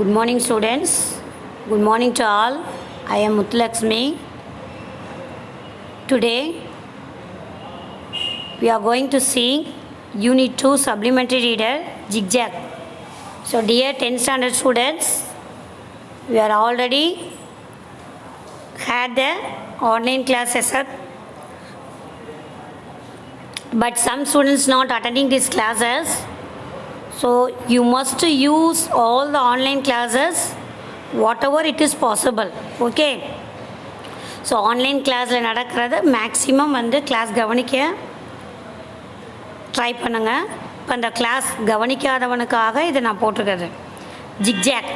Good morning, students. Good morning to all. I am Muthulakshmi. Today we are going to see Unit 2 Supplementary Reader Zigzag. So, dear 10th standard students, we are already had the online classes up, but some students not attending these classes. So you must use all the online classes whatever it is possible. Okay. So online classல நடக்கிறது maximum வந்து class கவனிக்க try பண்ணுங்க. இப்போ அந்த class கவனிக்காதவனுக்காக இதை நான் போட்டிருக்கிறது zigzag.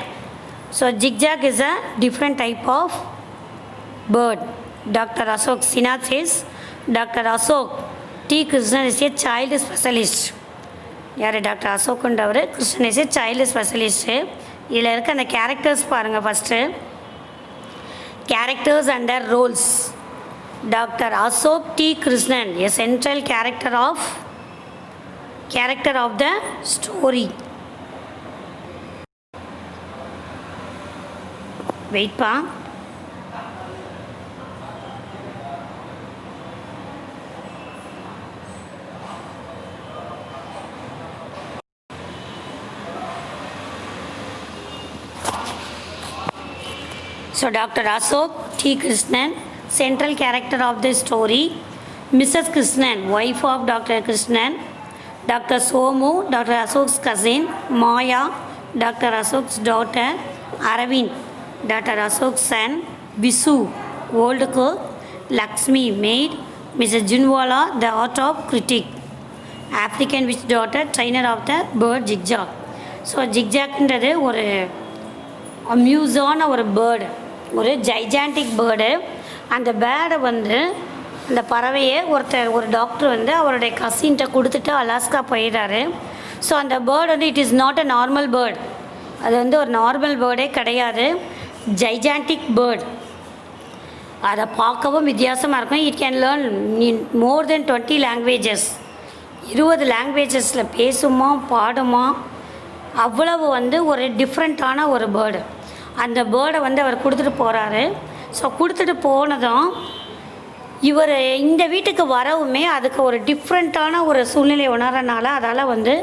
So zigzag is a different type of bird. Doctor Ashok சினாத் is doctor Ashok T Krishnan is a child specialist. யார் டாக்டர் அசோக்குன்றவர் Krishnan is a child specialist. இதில் இருக்க அந்த கேரக்டர்ஸ் பாருங்கள். First characters and their roles. Doctor Ashok T Krishnan a central character of the story. வெயிட்பா. So Dr. Ashok T. Krishnan, central character of the story. Mrs. Krishnan, wife of Dr. Krishnan. Dr. Somu, Dr. Ashok's cousin. Maya, Dr. Ashok's daughter. Aravind, Dr. Ashok's son. Visu, old cook. Lakshmi, maid. Mrs. Junwala, the art of critic. African witch daughter, trainer of the bird Zigzag. So ஜிக்ஜாக்ன்றது ஒரு அம்யூஸான ஒரு bird, ஒரு gigantic bird. அந்த பேர்டை வந்து அந்த பறவையை ஒரு doctor வந்து அவருடைய கசின்கிட்ட கொடுத்துட்டு அலாஸ்கா போயிடுறாரு. ஸோ அந்த பேர்டு வந்து it is not a normal bird. அது வந்து ஒரு நார்மல் பேர்டே கிடையாது, ஜைஜாண்டிக் பேர்டு. அதை பார்க்கவும் வித்தியாசமாக இருக்கும். It can learn more then 20 languages. 20 லாங்குவேஜஸில் பேசுமா பாடுமா. அவ்வளவு வந்து ஒரு டிஃப்ரெண்ட்டான ஒரு பேர்டு. அந்த பேர்டை வந்து அவர் கொடுத்துட்டு போகிறாரு. ஸோ கொடுத்துட்டு போனதும் இவர் இந்த வீட்டுக்கு வரவுமே அதுக்கு ஒரு டிஃப்ரெண்ட்டான ஒரு சூழ்நிலை உணர்றனால அதால் வந்து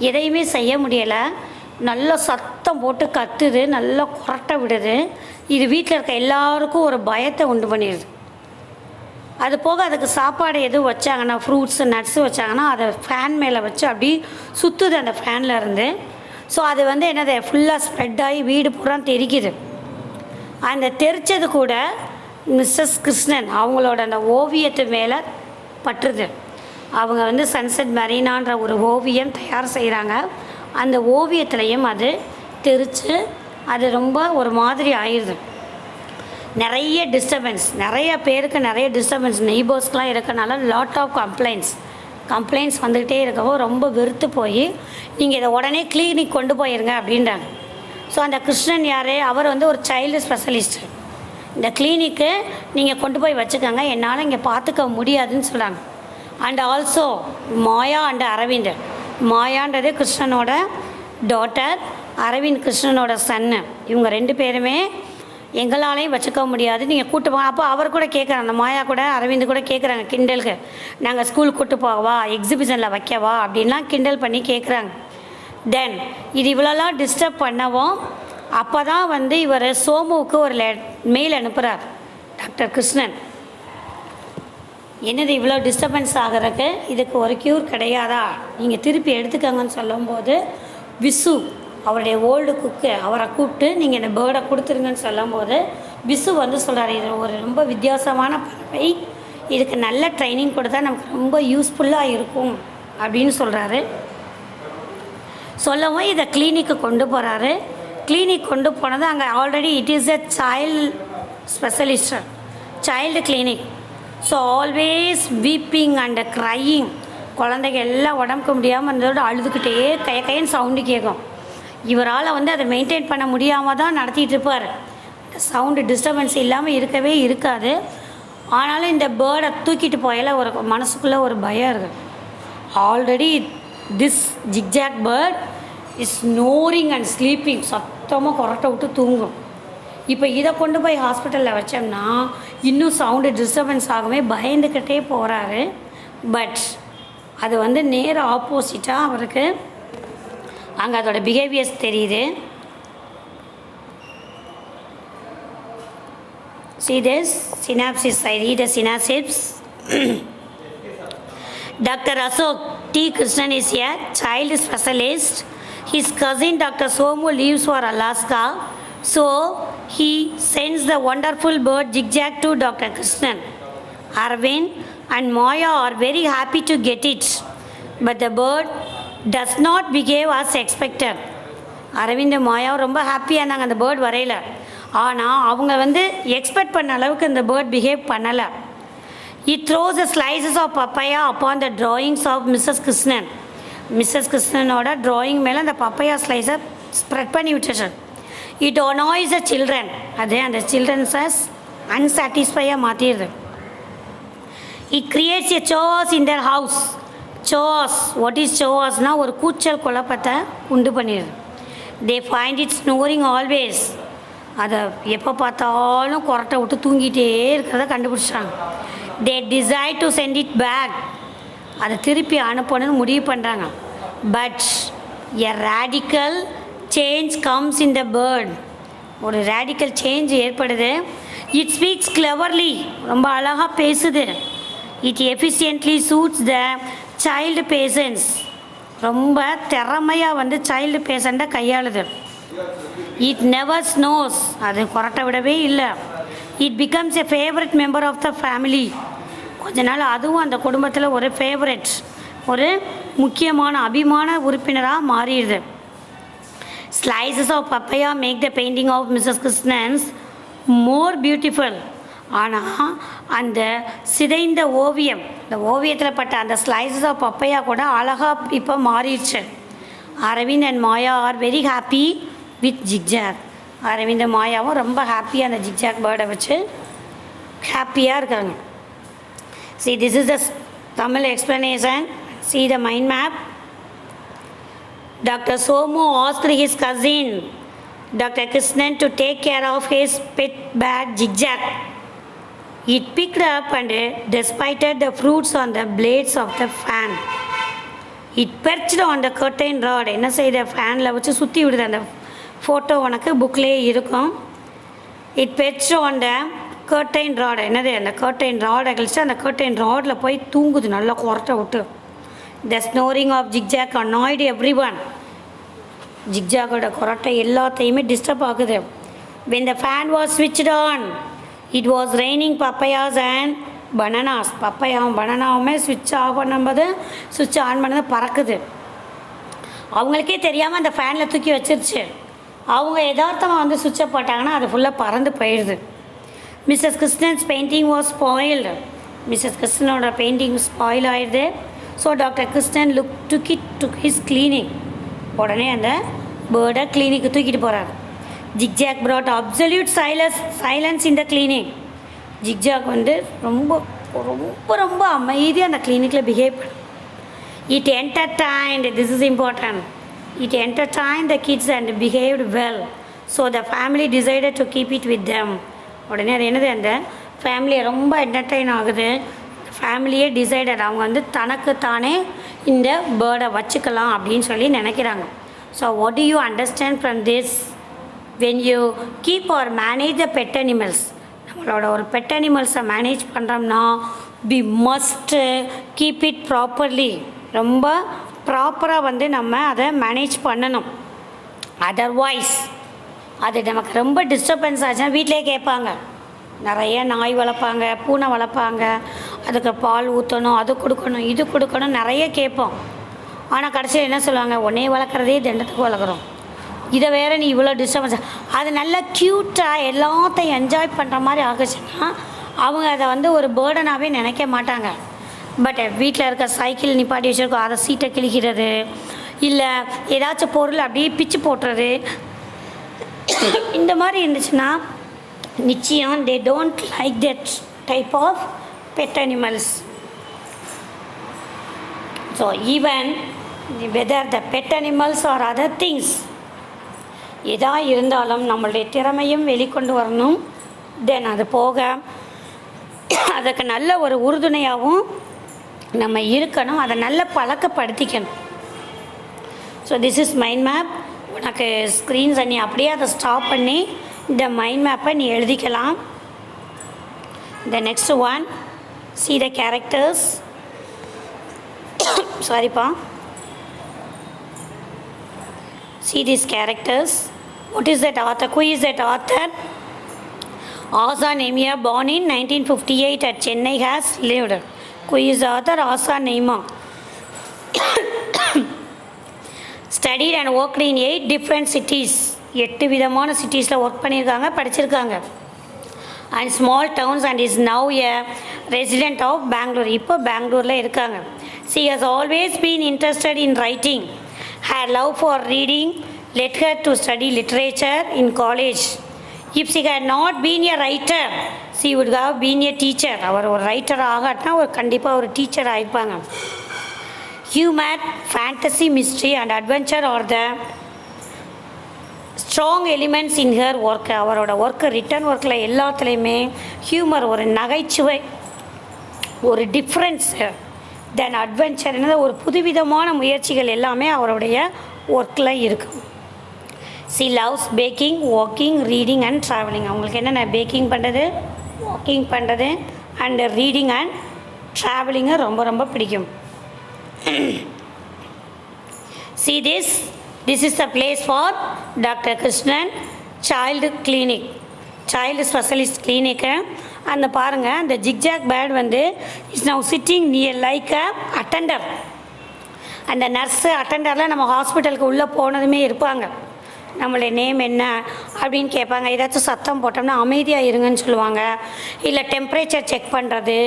எதையுமே செய்ய முடியலை. நல்ல சத்தம் போட்டு கத்துது, நல்லா குரட்டை விடுது. இது வீட்டில் இருக்க எல்லாருக்கும் ஒரு பயத்தை உண்டு பண்ணிடுது. அது போக அதுக்கு சாப்பாடு எதுவும் வச்சாங்கன்னா, ஃப்ரூட்ஸு நட்ஸு வச்சாங்கன்னா அதை ஃபேன் மேலே வச்சு அப்படி சுற்றுது அந்த ஃபேனில் இருந்து. ஸோ அது வந்து என்னது ஃபுல்லாக ஸ்ப்ரெட் ஆகி வீடு பூரா தெரிக்குது. அந்த தெரிச்சது கூட மிஸ்ஸஸ் கிருஷ்ணன் அவங்களோட அந்த ஓவியத்து மேலே பட்டுருது. அவங்க வந்து சன்செட் மெரினான்ற ஒரு ஓவியம் தயார் செய்கிறாங்க. அந்த ஓவியத்துலேயும் அது தெரித்து அது ரொம்ப ஒரு மாதிரி ஆயிடுது. நிறைய டிஸ்டர்பன்ஸ், நிறைய பேருக்கு நிறைய டிஸ்டர்பன்ஸ் நெய்பர்ஸ்க்கெலாம் இருக்கனால லாட் ஆஃப் கம்ப்ளைண்ட்ஸ் வந்துக்கிட்டே இருக்கவோ ரொம்ப வெறுத்து போய் நீங்கள் இதை உடனே கிளினிக் கொண்டு போயிருங்க அப்படின்றாங்க. ஸோ அந்த கிருஷ்ணன் யார், அவர் வந்து ஒரு சைல்டு ஸ்பெஷலிஸ்ட்டு. இந்த கிளினிக்கு நீங்கள் கொண்டு போய் வச்சுக்கோங்க, என்னால் இங்கே பார்த்துக்க முடியாதுன்னு சொல்கிறாங்க. And also Maya and Aravind. மாயான்றது கிருஷ்ணனோட டாட்டர், அரவிந்த் கிருஷ்ணனோட சன்னு. இவங்க 2 பேருமே எங்களாலையும் வச்சுக்க முடியாது, நீங்கள் கூட்டு போங்க. அப்போ அவர் கூட கேட்குறாங்க, அந்த மாயா கூட அரவிந்த் கூட கேட்குறாங்க கிண்டலுக்கு, நாங்கள் ஸ்கூல் கூட்டு போகவா, எக்ஸிபிஷனில் வைக்கவா அப்படின்லாம் கிண்டல் பண்ணி கேட்குறாங்க. தென் இது இவ்வளோலாம் டிஸ்டர்ப் பண்ணவும் அப்போ தான் வந்து இவர் சோமுவுக்கு ஒரு மெயில் அனுப்புகிறார் டாக்டர் கிருஷ்ணன். என்னது இவ்வளோ டிஸ்டர்பன்ஸ் ஆகிறதுக்கு, இதுக்கு ஒரு க்யூர் கிடையாதா, நீங்கள் திருப்பி எடுத்துக்கோங்கன்னு சொல்லும்போது விசு அவருடைய ஓல்டு குக்கு அவரை கூப்பிட்டு நீங்கள் இந்த பேர்டை கொடுத்துருங்கன்னு சொல்லும்போது விசு வந்து சொல்கிறார், இது ஒரு ரொம்ப வித்தியாசமான பறவை, இதுக்கு நல்ல ட்ரைனிங் கொடுத்தா நமக்கு ரொம்ப யூஸ்ஃபுல்லாக இருக்கும் அப்படின்னு சொல்கிறாரு. சொல்லவும் இதை கிளினிக்கு கொண்டு போகிறாரு. கிளினிக் கொண்டு போனது அங்கே already it is a child specialist, child clinic. So always weeping and crying. குழந்தைங்க எல்லாம் உடம்புக்கு முடியாமல் இருந்ததோடு அழுதுகிட்டே கைன்னு சவுண்டு கேட்கும். இவரால் வந்து அதை மெயின்டைன் பண்ண முடியாமல் தான் நடத்திட்டு இருப்பார். சவுண்டு டிஸ்டர்பன்ஸ் இல்லாமல் இருக்கவே இருக்காது. ஆனாலும் இந்த பேர்டை தூக்கிட்டு போயில ஒரு மனசுக்குள்ளே ஒரு பயம் இருக்குது. Already this zigzag bird is snoring and sleeping. மொத்தமாக கொரட்டை விட்டு தூங்கும். இப்போ இதை கொண்டு போய் ஹாஸ்பிட்டலில் வச்சோம்னா இன்னும் சவுண்டு டிஸ்டர்பன்ஸ் ஆகவே பயந்துக்கிட்டே போகிறாரு. பட் அது வந்து நேர ஆப்போசிட்டாக அவருக்கு அங்கே அதோட பிஹேவியர்ஸ் தெரியுது. See this synapses. I read the synapses. Dr. Ashok T. Krishnan is a child specialist. His cousin Dr. Somu lives for Alaska, so he sends the wonderful bird Zigzag to Dr. Krishnan. Arvind and Maya are very happy to get it, but the bird does not behave as expected. Aravind மாயா ரொம்ப ஹாப்பியாக இருந்தாங்க அந்த bird வரையில. ஆனால் அவங்க வந்து expect பண்ண அளவுக்கு இந்த பேர்ட் பிஹேவ் பண்ணலை. It throws the slices of papaya upon the drawings of Mrs. Krishnan. Mrs கிருஷ்ணனோட ட்ராயிங் மேலே அந்த பப்பையா ஸ்லைஸை ஸ்ப்ரெட் பண்ணி விட்டுச்சு. It annoys the children. அது அந்த சில்ட்ரன்ஸை அன்சாட்டிஸ்ஃபையாக மாற்றிடுது. It creates a chores in their house. chores, what is choresனா ஒரு கூச்சல் குழப்பத்தை உண்டு பண்ணிடுது. They find it snoring always. அதை எப்போ பார்த்தாலும் கொரட்டை விட்டு தூங்கிட்டே இருக்கிறத கண்டுபிடிச்சாங்க. They decide to send it back. அதை திருப்பி அனுப்பணும்னு முடிவு பண்ணுறாங்க. But a radical change comes in the bird. ஒரு ரேடிக்கல் சேஞ்ச் ஏற்படுது. It speaks cleverly. ரொம்ப அழகாக பேசுது. It efficiently suits the child passions. ரொம்ப திறமையாக வந்து சைல்டு பேஷண்ட்டை கையாளுது. It never Snows. அது கொரட்டை விடவே இல்லை. It becomes a favourite member of the family. கொஞ்ச நாள் அதுவும் அந்த குடும்பத்தில் ஒரு ஃபேவரட், ஒரு முக்கியமான அபிமான உறுப்பினராக மாறிடுது. Slices of papaya make the painting of Mrs Krishnan's more beautiful. ஆனால் அந்த சிதைந்த ஓவியம், இந்த ஓவியத்தில் பட்ட அந்த ஸ்லைசஸ் ஆஃப் பப்பையா கூட அழகாக இப்போ மாறிடுச்சு. Aravind and Maya are very happy with zigzag. Aravind மாயாவும் ரொம்ப ஹாப்பியாக அந்த ஜிக்ஜாக் பேர்டை வச்சு ஹாப்பியாக இருக்காங்க. See, this is the Tamil explanation. See the mind map. Dr. Somu asked his cousin Dr. Krishnan to take care of his pet bat Zigzag. It picked up and despited the fruits on the blades of the fan. It perched on the curtain rod. என்ன செய்த ஃபேனில் வச்சு சுற்றி விடுது. அந்த photo உனக்கு புக்லேயே இருக்கும். It perched on the curtain rod. என்னது அந்த கர்டைன் ராடை கழிச்சு அந்த கர்டைன் ராடில் போய் தூங்குது நல்லா கொரட்டை விட்டு. The snoring of zigzag annoyed every one. ஜிக்ஜாக்கோட கொரட்டை எல்லாத்தையுமே டிஸ்டர்ப் ஆகுது. When the fan was switched on it was raining papayas and bananas. பப்பையாவும் பனானாவுமே ஸ்விட்ச் ஆஃப் பண்ணும்போது ஸ்விட்ச் ஆன் பண்ணது பறக்குது. அவங்களுக்கே தெரியாமல் அந்த ஃபேனில் தூக்கி வச்சிருச்சு. அவங்க யதார்த்தமாக வந்து சுவிட்சை போட்டாங்கன்னா அது ஃபுல்லாக பறந்து போயிடுது. Mrs. Krishnan's painting was spoiled. Mrs. Krishnanoட painting spoil ஆயிடுது. So doctor Krishnan took it to his clinic. உடனே அந்த பேர்டை கிளினிக்கு தூக்கிட்டு போகிறார். Zigzag brought absolute silence in the clinic. Zigzag வந்து ரொம்ப ரொம்ப ரொம்ப அமைதியாக அந்த கிளினிக்கில் பிஹேவ் பண்ண. It entertained, this is important, it entertained the kids and behaved well. So the family decided to keep it with them. உடனே அது என்னது, அந்த ஃபேமிலியை ரொம்ப என்டர்டெயின் ஆகுது. ஃபேமிலியே டிசைடட், அவங்க வந்து தனக்கு தானே இந்த பேர்டை வச்சுக்கலாம் அப்படின்னு சொல்லி நினைக்கிறாங்க. So what do you understand from this? When you keep or manage the pet animals, நம்மளோட ஒரு பெட் அனிமல்ஸை மேனேஜ் பண்ணுறோம்னா we must keep it properly. ரொம்ப ப்ராப்பராக வந்து நம்ம அதை மேனேஜ் பண்ணணும். அதர்வைஸ் அது நமக்கு ரொம்ப டிஸ்டர்பன்ஸ் ஆச்சுன்னா வீட்டிலே கேட்பாங்க. நிறைய நாய் வளர்ப்பாங்க, பூனை வளர்ப்பாங்க, அதுக்கு பால் ஊற்றணும், அது கொடுக்கணும், இது கொடுக்கணும், நிறைய கேட்போம். ஆனால் கடைசியில் என்ன சொல்லுவாங்க, உன்னையே வளர்க்குறதே தண்டத்துக்கு வளர்க்குறோம், இதை வேறு நீ இவ்வளோ டிஸ்டர்பன்ஸ். அது நல்லா க்யூட்டாக எல்லாத்தையும் என்ஜாய் பண்ணுற மாதிரி ஆகுச்சுன்னா அவங்க அதை வந்து ஒரு பேர்டனாகவே நினைக்க மாட்டாங்க. பட் வீட்டில் இருக்க சைக்கிள் நிப்பாட்டி வச்சுருக்கோம், அதை சீட்டை கிழிக்கிறது, இல்லை ஏதாச்சும் பொருள் அப்படியே பிச்சு போட்டுறது, இந்த மாதிரி இருந்துச்சுன்னா நிச்சயம் they don't like that type of pet animals. So even whether the pet animals or other things, எதா இருந்தாலும் நம்மளுடைய திறமையும் வெளிக்கொண்டு வரணும். தென் அது போக அதுக்கு நல்ல ஒரு உறுதுணையாகவும் நம்ம இருக்கணும், அதை நல்ல பழக்கப்படுத்திக்கணும். So this is mind map. உனக்கு ஸ்க்ரீன்ஸை நீ அப்படியே அதை ஸ்டாப் பண்ணி இந்த மைண்ட் மேப்பை நீ எழுதிக்கலாம். The next one, see the characters. சாரிப்பா, see these characters. What is that author? Who is that author? Asa Neema, born in 1958 at Chennai, has lived. Who is the author? Asa Neema. Studied and worked in 8 different cities. 8 விதமான சிட்டிஸில் work பண்ணியிருக்காங்க, படிச்சிருக்காங்க. And small towns and is now a resident of Bangalore. இப்போ பெங்களூரில் இருக்காங்க. she has always been interested in writing. her love for reading led her to study literature in college. if she had not been a writer, she would have been a teacher. அவர் ஒரு writer ஆகாட்டினா ஒரு கண்டிப்பாக ஒரு teacher ஆகிருப்பாங்க. humor, fantasy, mystery and adventure are the strong elements in her work. அவரோட work, return ஒர்க்கில் எல்லாத்துலேயுமே humour, ஒரு நகைச்சுவை, ஒரு டிஃப்ரென்ஸு, தென் அட்வென்ச்சர், என்னது ஒரு புதுவிதமான முயற்சிகள் எல்லாமே அவருடைய ஒர்க்கில் இருக்கும். she loves baking, walking, reading and traveling. அவங்களுக்கு என்னென்ன பேக்கிங் பண்ணுறது, வாக்கிங் பண்ணுறது அண்ட் ரீடிங் அண்ட் ட்ராவலிங்கு ரொம்ப ரொம்ப பிடிக்கும். see this is the place for Dr. Krishnan child clinic, child specialist clinic. அந்த பாருங்கள், அந்த ஜிக்ஜாக் பேர்ட் வந்து is now sitting near like a attender. அந்த நர்ஸு அட்டெண்டரில் நம்ம ஹாஸ்பிட்டலுக்கு உள்ளே போனதுமே இருப்பாங்க. நம்மளுடைய நேம் என்ன அப்படின்னு கேட்பாங்க. ஏதாச்சும் சத்தம் போட்டோம்னா அமைதியாக இருங்கன்னு சொல்லுவாங்க. இல்லை டெம்பரேச்சர் செக் பண்ணுறது,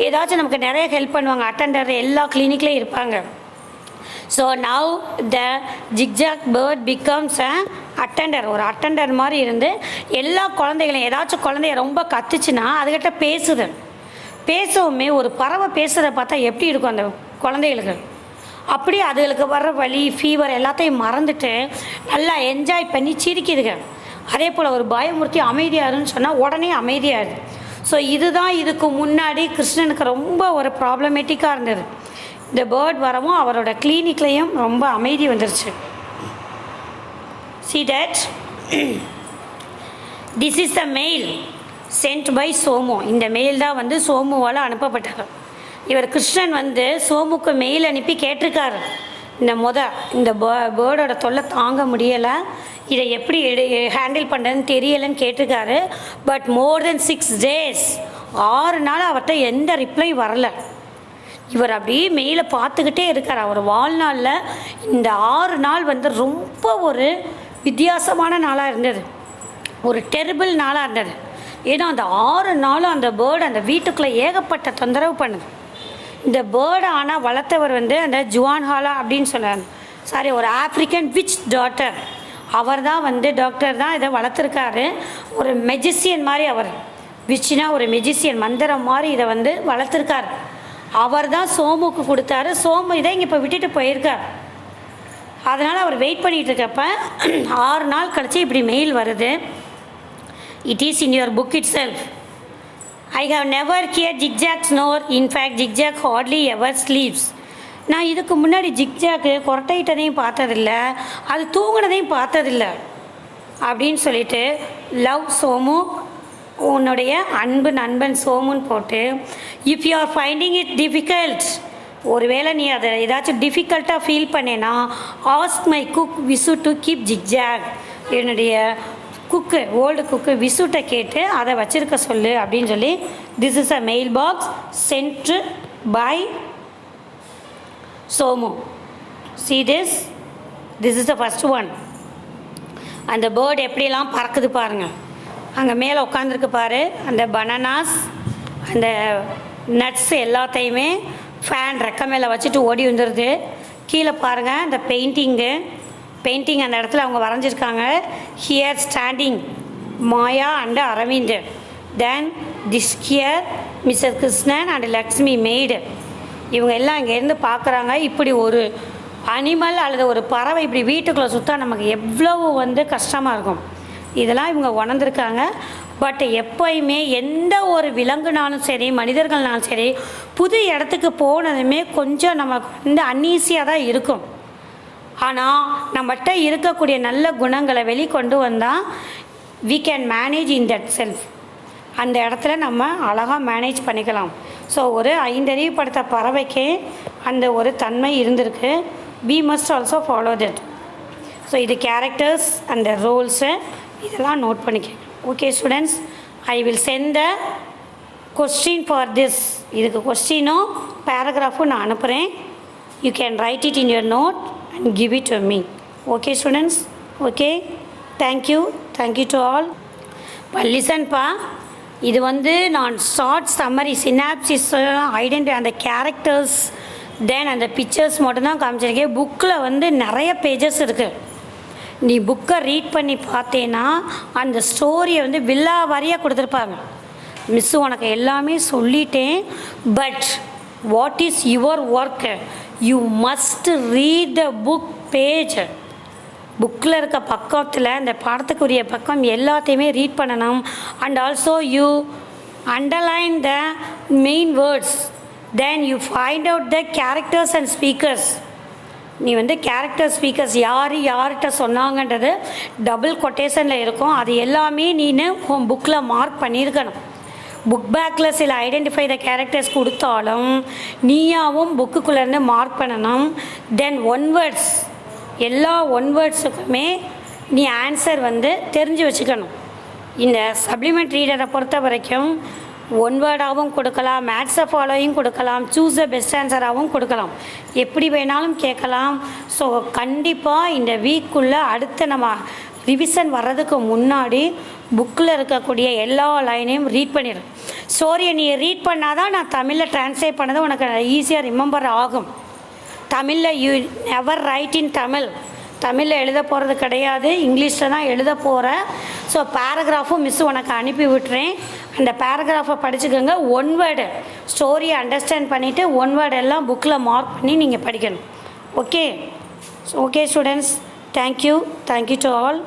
ஏதாச்சும் நமக்கு நிறைய ஹெல்ப் பண்ணுவாங்க. அட்டெண்டர் எல்லா கிளினிக்லேயும் இருப்பாங்க. So now the zigzag bird becomes a attender. ஒரு அட்டெண்டர் மாதிரி இருந்து எல்லா குழந்தைகளையும், ஏதாச்சும் குழந்தைய ரொம்ப கத்துச்சுன்னா அதுக்கிட்ட பேசுது. பேசவுமே ஒரு பறவை பேசுகிறத பார்த்தா எப்படி இருக்கும் அந்த குழந்தைகளுக்கு, அப்படியே அதுகளுக்கு வர்ற வலி, ஃபீவர் எல்லாத்தையும் மறந்துட்டு நல்லா என்ஜாய் பண்ணி சிரிக்குதுங்க. அதே போல் ஒரு பயமுறுத்தி அமைதியாருன்னு சொன்னால் உடனே அமைதியாகுது. ஸோ இதுதான் இதுக்கு முன்னாடி கிருஷ்ணனுக்கு ரொம்ப ஒரு ப்ராப்ளமேட்டிக்காக இருந்தது. இந்த பேர்ட் வரவும் அவரோட கிளினிக்லேயும் ரொம்ப அமைதி வந்துருச்சு. see that this is the mail sent by Somu. இந்த மெயில் தான் வந்து சோமுவால் அனுப்பப்பட்டார். இவர் கிருஷ்ணன் வந்து சோமுக்கு மெயில் அனுப்பி கேட்டிருக்காரு, இந்த பேர்டோட தொல்லை தாங்க முடியலை, இதை எப்படி ஹேண்டில் பண்ணுறதுன்னு தெரியலைன்னு கேட்டிருக்காரு. பட் மோர் தென் 6 days, 6 நாள் அவர்கிட்ட எந்த ரிப்ளை வரலை. இவர் அப்படியே மெயிலை பார்த்துக்கிட்டே இருக்கார். அவர் வாழ்நாளில் இந்த 6 நாள் வந்து ரொம்ப ஒரு வித்தியாசமான நாளாக இருந்தது, ஒரு டெரிபிள் நாளாக இருந்தது. ஏன்னா அந்த 6 நாளும் அந்த பேர்டு அந்த வீட்டுக்குள்ளே ஏகப்பட்ட தொந்தரவு பண்ணுது. இந்த பேர்டை ஆனால் வளர்த்தவர் வந்து அந்த ஜுவான்ஹாலா அப்படின்னு சொன்னார். சாரி, ஒரு ஆப்ரிக்கன் விச் டாட்டர். அவர் தான் வந்து டாக்டர் தான் இதை வளர்த்துருக்காரு. ஒரு மெஜிசியன் மாதிரி, அவர் விச்னா ஒரு மெஜிசியன், மந்திரம் மாதிரி இதை வந்து வளர்த்துருக்கார். அவர் தான் சோமுக்கு கொடுத்தாரு. சோமு இதை இங்கே இப்போ விட்டுட்டு போயிருக்கார். அதனால் அவர் வெயிட் பண்ணிகிட்டு இருக்கப்ப 6 நாள் கழித்து இப்படி மெயில் வருது. It is in your book itself. I have never hear zigzag snore. In fact zigzag hardly ever sleeps. நான் இதுக்கு முன்னாடி ஜிக்ஜாக்கு கொரட்டையிட்டதையும் பார்த்ததில்லை, அது தூங்கினதையும் பார்த்ததில்லை அப்படின்னு சொல்லிட்டு லவ் சோமு, உன்னுடைய அன்பு நண்பன் சோமுன்னு போட்டு, if you are finding it difficult, ஒருவேளை நீ அதை ஏதாச்சும் டிஃபிகல்ட்டாக ஃபீல் பண்ணேன்னா, ask my cook Visu to keep zigzag. என்னுடைய குக்கு, ஓல்டு குக்கு விசுட்டை கேட்டு அதை வச்சுருக்க சொல்லு அப்படின்னு சொல்லி, this is a mail box sent by Somu. see this is the first one. அந்த பேர்டு எப்படியெல்லாம் பறக்குது பாருங்கள். அங்கே மேலே உட்காந்துருக்கு பாரு, அந்த பனானாஸ், அந்த நட்ஸ் எல்லாத்தையுமே ஃபேன் ரெக்க மேலே வச்சுட்டு ஓடி வந்துடுது. கீழே பாருங்கள் அந்த பெயிண்டிங் அந்த இடத்துல அவங்க வரைஞ்சிருக்காங்க. Here standing Maya and Aravind, then this here mister Krishnan and Lakshmi maid. இவங்க எல்லாம் இங்கேருந்து பார்க்குறாங்க. இப்படி ஒரு அனிமல் அல்லது ஒரு பறவை இப்படி வீட்டுக்குள்ளே சுத்தா நமக்கு எவ்வளவு வந்து கஷ்டமாக இருக்கும். இதெல்லாம் இவங்க உணர்ந்திருக்காங்க. பட் எப்போயுமே எந்த ஒரு விலங்குனாலும் சரி மனிதர்கள்னாலும் சரி புது இடத்துக்கு போனதுமே கொஞ்சம் நமக்கு வந்து அன்ஈஸியாக தான் இருக்கும். ஆனால் நம்மகிட்ட இருக்கக்கூடிய நல்ல குணங்களை வெளிக்கொண்டு வந்தால் we can manage in that self. அந்த இடத்துல நம்ம அழகாக மேனேஜ் பண்ணிக்கலாம். ஸோ ஒரு 5 அறிவு படுத்த பறவைக்கே அந்த ஒரு தன்மை இருந்திருக்கு. we must also follow that. So இது கேரக்டர்ஸ் அந்த ரோல்ஸு இதெல்லாம் நோட் பண்ணிக்க. Okay students, I will send the question for this. இதுக்கு கொஸ்டினும் பேராகிராஃபும் நான் அனுப்புகிறேன். You can write it in your note and give it to me. Okay students, okay, thank you to all. இப்போ லிசன்ப்பா, இது வந்து நான் ஷார்ட் சம்மரி சினாப்சிஸ் ஐடென்டி அந்த கேரக்டர்ஸ் தென் அந்த பிக்சர்ஸ் மட்டும்தான் காமிச்சிருக்கேன். புக்கில் வந்து நிறைய பேஜஸ் இருக்குது. நீ புக்கை ரீட் பண்ணி பார்த்தேன்னா அந்த ஸ்டோரியை வந்து வில்லா வாரியாக கொடுத்துருப்பாங்க. மிஸ்ஸு உனக்கு எல்லாமே சொல்லிட்டேன், but what is your work? You must read the book page. புக்கில் இருக்க பக்கத்தில் இந்த பாடத்துக்குரிய பக்கம் எல்லாத்தையுமே ரீட் பண்ணணும். And also you underline the main words. Then you find out the characters and speakers. நீ வந்து கேரக்டர் ஸ்பீக்கர்ஸ் யார்கிட்ட சொன்னாங்கன்றது டபுள் கொட்டேஷனில் இருக்கும். அது எல்லாமே நீனு உன் புக்கில் மார்க் பண்ணியிருக்கணும். புக் பேக்கில் சில ஐடென்டிஃபை த கேரக்டர்ஸ் கொடுத்தாலும் நீயாவும் புக்குக்குள்ளேருந்து மார்க் பண்ணணும். தென் ஒன் வேர்ட்ஸ், எல்லா ஒன் வேர்ட்ஸுக்குமே நீ ஆன்சர் வந்து தெரிஞ்சு வச்சுக்கணும். இந்த சப்ளிமெண்ட் ரீடரை பொறுத்த வரைக்கும் ஒன் வேர்டாகவும் கொடுக்கலாம், மேட்ஸை ஃபாலோயிங் கொடுக்கலாம், சூஸ் த பெஸ்ட் ஆன்சராகவும் கொடுக்கலாம், எப்படி வேணாலும் கேட்கலாம். ஸோ கண்டிப்பாக இந்த வீக்குள்ளே அடுத்த நம்ம ரிவிஷன் வர்றதுக்கு முன்னாடி புக்கில் இருக்கக்கூடிய எல்லா லைனையும் ரீட் பண்ணிடு. ஸ்டோரியை நீ ரீட் பண்ணால் தான் நான் தமிழில் ட்ரான்ஸ்லேட் பண்ணது உனக்கு ஈஸியாக ரிமெம்பர் ஆகும். தமிழில் யூ நெவர் ரைட் இன் தமிழில் எழுத போகிறது கிடையாது, இங்கிலீஷில் தான் எழுத போகிறேன். ஸோ பேராகிராஃபும் மிஸ்ஸு உனக்கு அனுப்பி விட்டுறேன். அந்த பேராகிராஃபை படிச்சுக்கோங்க. ஒன் வேர்டு ஸ்டோரியை அண்டர்ஸ்டாண்ட் பண்ணிவிட்டு ஒன் வேர்டு எல்லாம் புக்கில் மார்க் பண்ணி நீங்கள் படிக்கணும். Okay, okay students, thank you to all.